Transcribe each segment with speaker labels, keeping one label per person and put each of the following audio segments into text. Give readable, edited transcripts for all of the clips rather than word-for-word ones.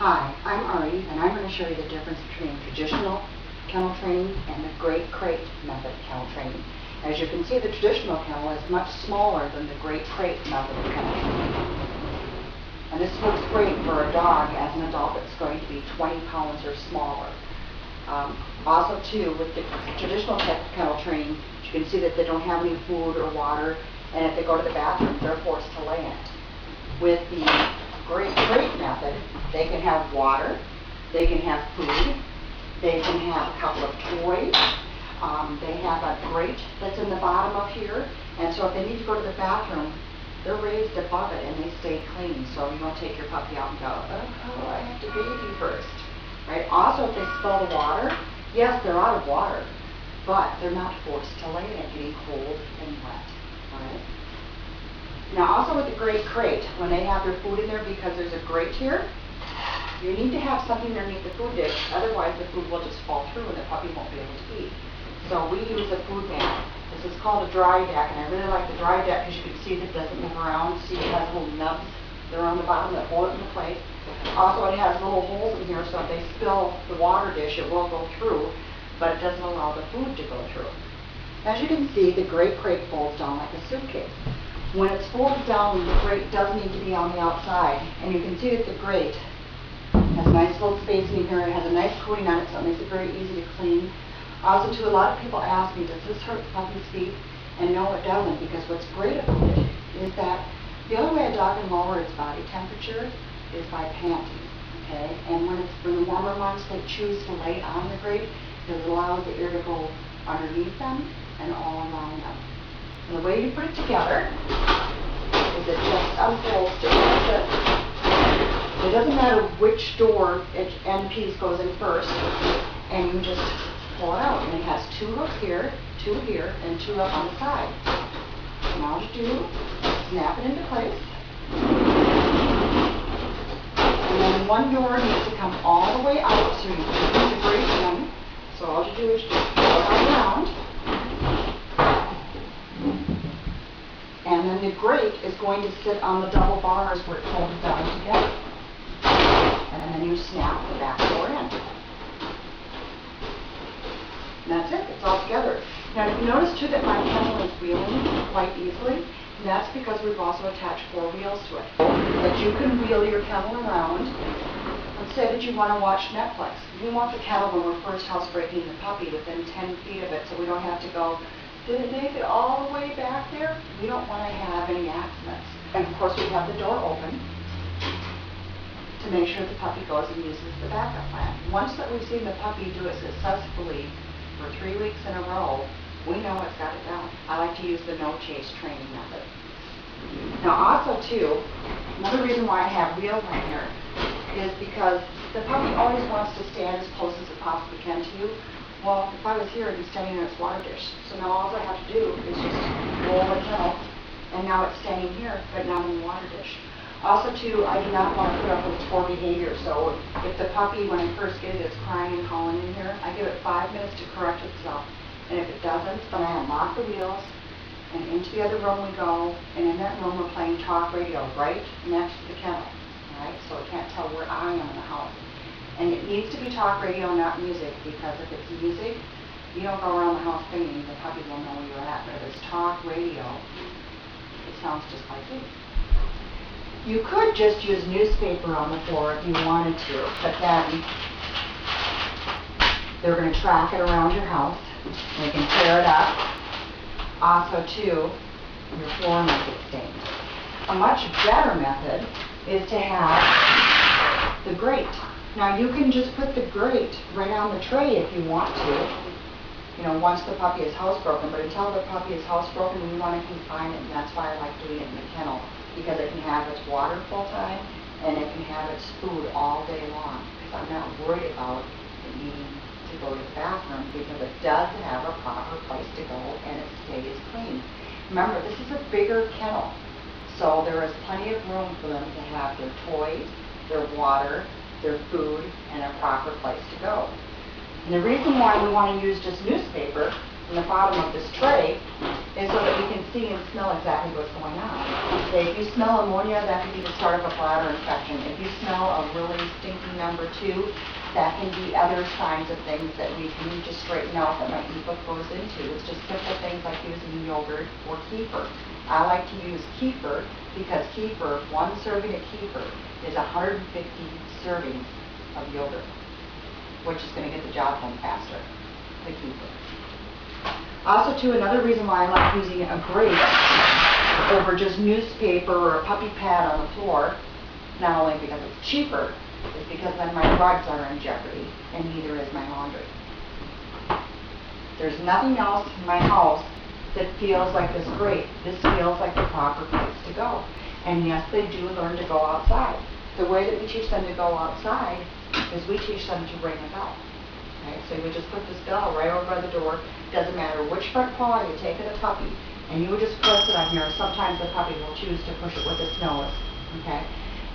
Speaker 1: Hi, I'm Ari, and I'm going to show you the difference between traditional kennel training and the grate crate method kennel training. As you can see, the traditional kennel is much smaller than the grate crate method of kennel training. And this works great for a dog as an adult that's going to be 20 pounds or smaller. Also, too, with the traditional type of kennel training, you can see that they don't have any food or water, and if they go to the bathroom, they're forced to lay in it. With the grate crate method, they can have water, they can have food, they can have a couple of toys, they have a grate that's in the bottom up here, and so if they need to go to the bathroom, they're raised above it and they stay clean, so you won't take your puppy out and go, oh, I have to bathe you first. Right? Also, if they spill the water, yes, they're out of water, but they're not forced to lay in it getting cold and wet. Right? Now, also with the grate crate, when they have their food in there, because there's a grate here, you need to have something underneath the food dish, otherwise the food will just fall through and the puppy won't be able to eat. So we use a food mat. This is called a dry deck, and I really like the dry deck because you can see that it doesn't move around. See, it has little nubs there on the bottom that hold it into place. Also, it has little holes in here, so if they spill the water dish, it will go through, but it doesn't allow the food to go through. As you can see, the grate crate folds down like a suitcase. When it's folded down, the grate does need to be on the outside, and you can see that the grate has a nice little spacing in here. It has a nice coating on it, so it makes it very easy to clean. Also, too, a lot of people ask me, does this hurt the puppy's feet? And no, it doesn't, because what's great about it is that the only way a dog can lower its body temperature is by panting. Okay? And when the warmer months, they choose to lay on the grate because it allows the air to go underneath them and all around them. And the way you put it together is it just unfolds just like this. It doesn't matter which door end piece goes in first, and you just pull it out. And it has two hooks here, and two up on the side. And all you do, snap it into place. And then one door needs to come all the way out so you can put the grate in. So all you do is just pull it all around. And then the grate is going to sit on the double bars where it folds down together. And then you snap the back door in. And that's it, it's all together. Now you notice too that my kennel is wheeling quite easily. And that's because we've also attached 4 wheels to it. That you can wheel your kennel around. Let's say that you want to watch Netflix. We want the kennel when we're first housebreaking the puppy within 10 feet of it, so we don't have to go, did it make it all the way back there? We don't want to have any accidents. And of course we have the door open to make sure the puppy goes and uses the backup plan. Once that we've seen the puppy do it successfully for 3 weeks in a row, we know it's got it down. I like to use the no chase training method. Now also too, another reason why I have wheels on here is because the puppy always wants to stand as close as it possibly can to you. Well, if I was here, it'd be standing in its water dish. So now all I have to do is just roll the kennel, and now it's standing here, but not in the water dish. Also too, I do not want to put up with its poor behavior. So if the puppy, when I first get it, is crying and calling in here, I give it 5 minutes to correct itself. And if it doesn't, then I unlock the wheels, and into the other room we go, and in that room we're playing talk radio right next to the kennel. Right? So it can't tell where I am in the house. And it needs to be talk radio, not music, because if it's music, you don't go around the house singing, the puppy will know where you're at. But if it's talk radio, it sounds just like you. You could just use newspaper on the floor if you wanted to, but then they're going to track it around your house. They can tear it up. Also, too, your floor might get stained. A much better method is to have the grate. Now, you can just put the grate right on the tray if you want to, you know, once the puppy is housebroken. But until the puppy is housebroken, we want to confine it, and that's why I like doing it in the kennel, because it can have its water full time, and it can have its food all day long. Because I'm not worried about it needing to go to the bathroom, because it does have a proper place to go and it stays clean. Remember, this is a bigger kennel, so there is plenty of room for them to have their toys, their water, their food, and a proper place to go. And the reason why we want to use just newspaper in the bottom of this tray is so that we can see and smell exactly what's going on. Okay, if you smell ammonia, that could be the start of a bladder infection. If you smell a really stinky number 2, that can be other signs of things that we need to straighten out that my ebook goes into. It's just simple things like using yogurt or kefir. I like to use kefir because kefir, 1 serving of kefir is 150 servings of yogurt, which is going to get the job done faster, the kefir. Also, too, another reason why I like using a grate over just newspaper or a puppy pad on the floor, not only because it's cheaper, is because then my rugs are in jeopardy, and neither is my laundry. There's nothing else in my house that feels like this grate. This feels like the proper place to go. And yes, they do learn to go outside. The way that we teach them to go outside is we teach them to ring a bell. Okay? So you would just put this bell right over by the door. Doesn't matter which front paw you take of the puppy, and you would just press it on here. Sometimes the puppy will choose to push it with its nose. Okay?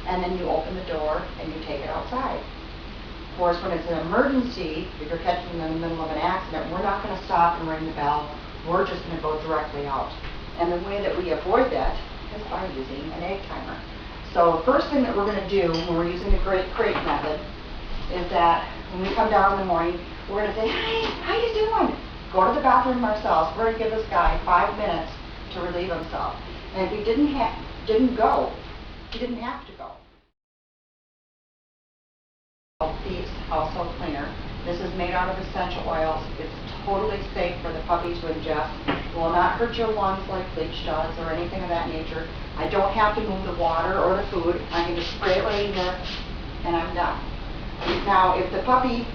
Speaker 1: And then you open the door and you take it outside. Of course, when it's an emergency, if you're catching them in the middle of an accident, we're not going to stop and ring the bell. We're just going to go directly out. And the way that we avoid that is by using an egg timer. So the first thing that we're going to do when we're using the grate crate method is that when we come down in the morning, we're going to say, "Hi, how you doing?" Go to the bathroom ourselves. We're going to give this guy 5 minutes to relieve himself. And if he didn't go, he didn't have to go. Thieves household cleaner. This is made out of essential oils. It's totally safe for the puppy to ingest. It will not hurt your lungs like bleach does or anything of that nature. I don't have to move the water or the food. I can just spray it right in here and I'm done. Now, if the puppy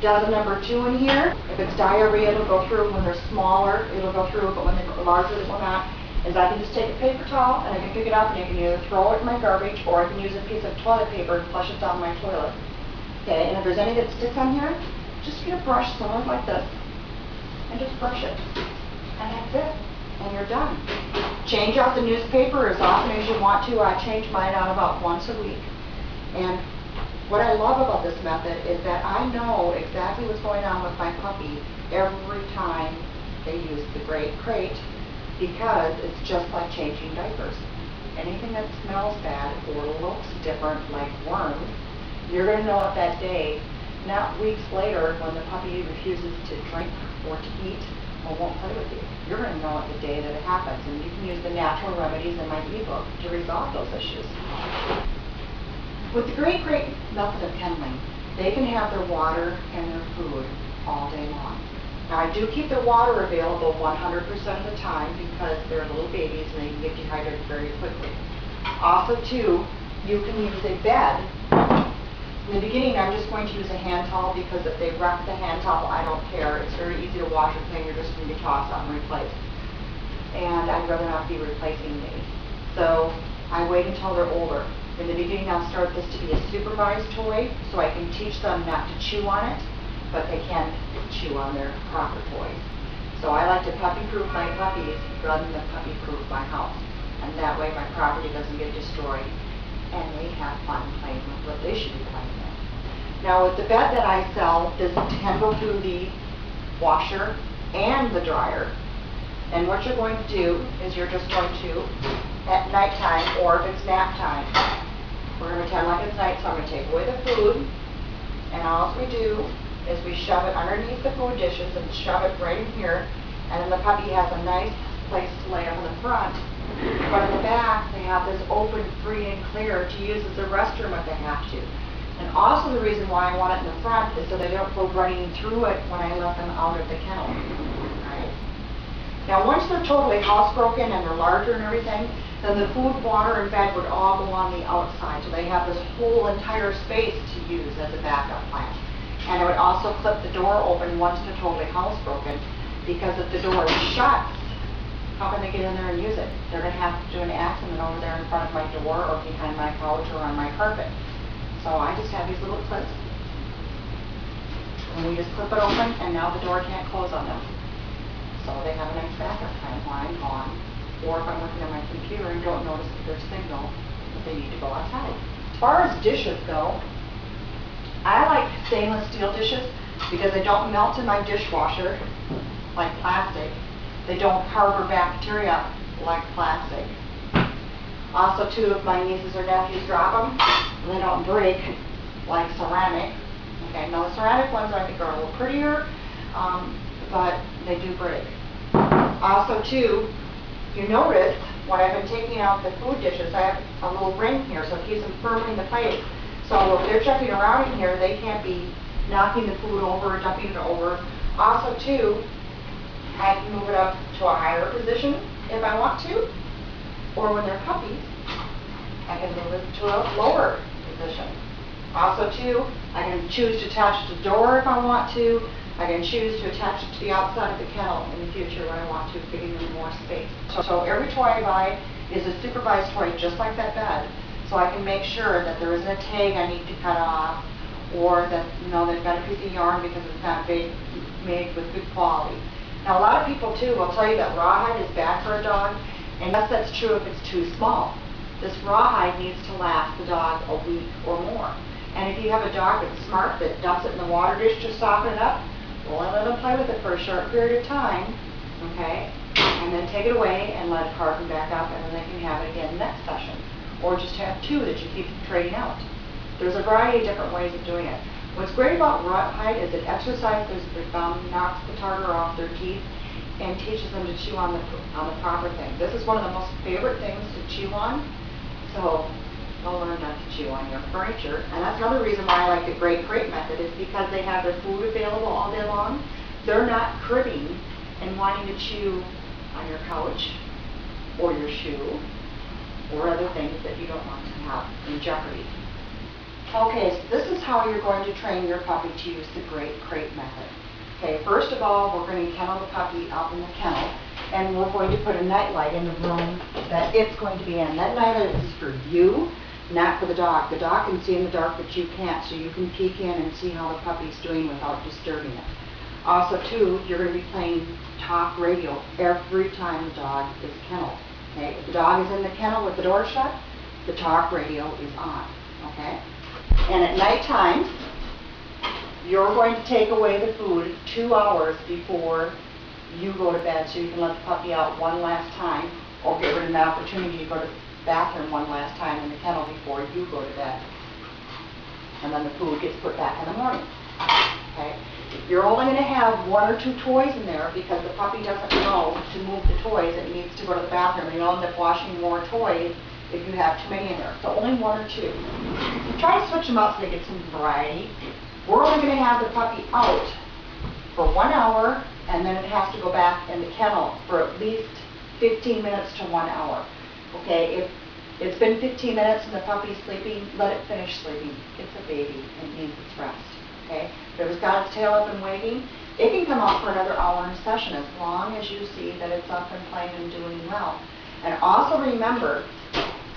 Speaker 1: does a number 2 in here, if it's diarrhea, it'll go through. When they're smaller, it'll go through, but when they're larger, it will not. Is I can just take a paper towel and I can pick it up and I can either throw it in my garbage or I can use a piece of toilet paper and flush it down my toilet. Okay, and if there's any that sticks on here, just get a brush somewhere like this and just brush it. And that's it. And you're done. Change out the newspaper as often as you want to. I change mine out about once a week. And what I love about this method is that I know exactly what's going on with my puppy every time they use the grate crate, because it's just like changing diapers. Anything that smells bad or looks different, like worms, you're going to know it that day, not weeks later when the puppy refuses to drink or to eat or won't play with you. You're going to know it the day that it happens, and you can use the natural remedies in my ebook to resolve those issues. With the grate crate method of kenneling, they can have their water and their food all day long. Now, I do keep their water available 100% of the time because they're little babies and they can get dehydrated very quickly. Also, too, you can use a bed. In the beginning, I'm just going to use a hand towel because if they wreck the hand towel, I don't care. It's very easy to wash and clean. You're just going to be tossed out and replaced. And I'd rather not be replacing these. So I wait until they're older. In the beginning, I'll start this to be a supervised toy so I can teach them not to chew on it, but they can chew on their proper toys. So I like to puppy-proof my puppies rather than puppy-proof my house. And that way my property doesn't get destroyed and they have fun playing with what they should be playing with. Now with the bed that I sell, this can go through the washer and the dryer. And what you're going to do is you're just going to, at nighttime or if it's nap time, we're going to pretend like it's night, so I'm going to take away the food, and all we do is we shove it underneath the food dishes and shove it right in here, and then the puppy has a nice place to lay up in the front. But in the back, they have this open, free and clear to use as a restroom if they have to. And also the reason why I want it in the front is so they don't go running through it when I let them out of the kennel. Right? Now once they're totally housebroken and they're larger and everything, then the food, water, and bed would all go on the outside. So they have this whole entire space to use as a backup plan. And I would also clip the door open once they're totally housebroken, because if the door is shut, how can they get in there and use it? They're going to have to do an accident over there in front of my door or behind my couch or on my carpet. So I just have these little clips. And we just clip it open, and now the door can't close on them. So they have a nice backup plan while I'm gone. Or if I'm looking at my computer and don't notice that there's signal, that they need to go outside. As far as dishes go, I like stainless steel dishes because they don't melt in my dishwasher like plastic. They don't harbor bacteria like plastic. Also, too, if my nieces or nephews drop them, they don't break like ceramic. Okay, now the ceramic ones I think are a little prettier, but they do break. Also, too, you notice when I've been taking out the food dishes, I have a little ring here, so it keeps them firmly in the plate. So if they're jumping around in here, they can't be knocking the food over or dumping it over. Also, too, I can move it up to a higher position if I want to, or when they're puppies, I can move it to a lower position. Also, too, I can choose to attach it to the door if I want to. I can choose to attach it to the outside of the kennel in the future when I want to, giving them more space. So every toy I buy is a supervised toy, just like that bed. So I can make sure that there isn't a tag I need to cut off, or that, you know, they've got a piece of yarn because it's not made with good quality. Now, a lot of people, too, will tell you that rawhide is bad for a dog, and yes, that's true if it's too small. This rawhide needs to last the dog a week or more. And if you have a dog that's smart, that dumps it in the water dish to soften it up, well, let them play with it for a short period of time, okay? And then take it away and let it harden back up, and then they can have it again next session. Or just have two that you keep trading out. There's a variety of different ways of doing it. What's great about rawhide is it exercises their thumb, knocks the tartar off their teeth, and teaches them to chew on the proper thing. This is one of the most favorite things to chew on, so they'll learn not to chew on your furniture. And that's another reason why I like the grate crate method, is because they have their food available all day long. They're not cribbing and wanting to chew on your couch or your shoe or other things that you don't want to have in jeopardy. Okay, so this is how you're going to train your puppy to use the grate crate method. Okay, first of all, we're going to kennel the puppy out in the kennel, and we're going to put a night light in the room that it's going to be in. That night light is for you, not for the dog. The dog can see in the dark, but you can't, so you can peek in and see how the puppy's doing without disturbing it. Also, too, you're going to be playing talk radio every time the dog is kenneled. Okay, if the dog is in the kennel with the door shut, the talk radio is on. Okay, and at nighttime, you're going to take away the food 2 hours before you go to bed, so you can let the puppy out one last time, or give it an opportunity to go to the bathroom one last time in the kennel before you go to bed. And then the food gets put back in the morning. Okay? You're only going to have 1 or 2 toys in there because the puppy doesn't know to move the toys. It needs to go to the bathroom, and you'll end up washing more toys if you have too many in there. So only 1 or 2. Try to switch them up so they get some variety. We're only going to have the puppy out for 1 hour, and then it has to go back in the kennel for at least 15 minutes to 1 hour. Okay, if it's been 15 minutes and the puppy's sleeping, let it finish sleeping. It's a baby and needs its rest. Okay, if it's got its tail up and waiting, it can come out for another hour in a session as long as you see that it's up and playing and doing well. And also remember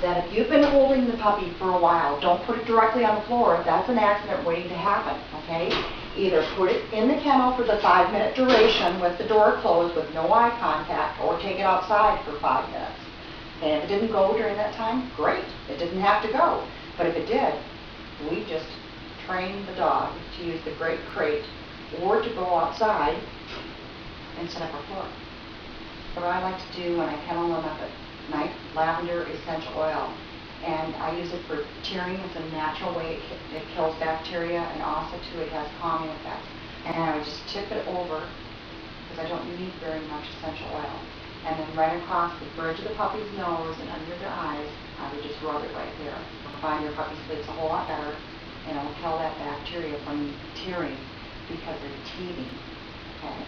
Speaker 1: that if you've been holding the puppy for a while, don't put it directly on the floor. That's an accident waiting to happen, okay? Either put it in the kennel for the 5-minute duration with the door closed with no eye contact, or take it outside for 5 minutes. And if it didn't go during that time, great. It didn't have to go. But if it did, we just trained the dog to use the grate crate or to go outside and set up a floor. What I like to do when I kennel them up at night, lavender essential oil. And I use it for tearing. It's a natural way it kills bacteria, and also too it has calming effects. And I would just tip it over, because I don't need very much essential oil. And then right across the bridge of the puppy's nose and under their eyes, I would just rub it right there. You'll find your puppy sleeps a whole lot better, and it will kill that bacteria from tearing because they're teething. Okay?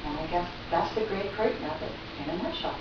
Speaker 1: And I guess that's the grate crate method in a nutshell.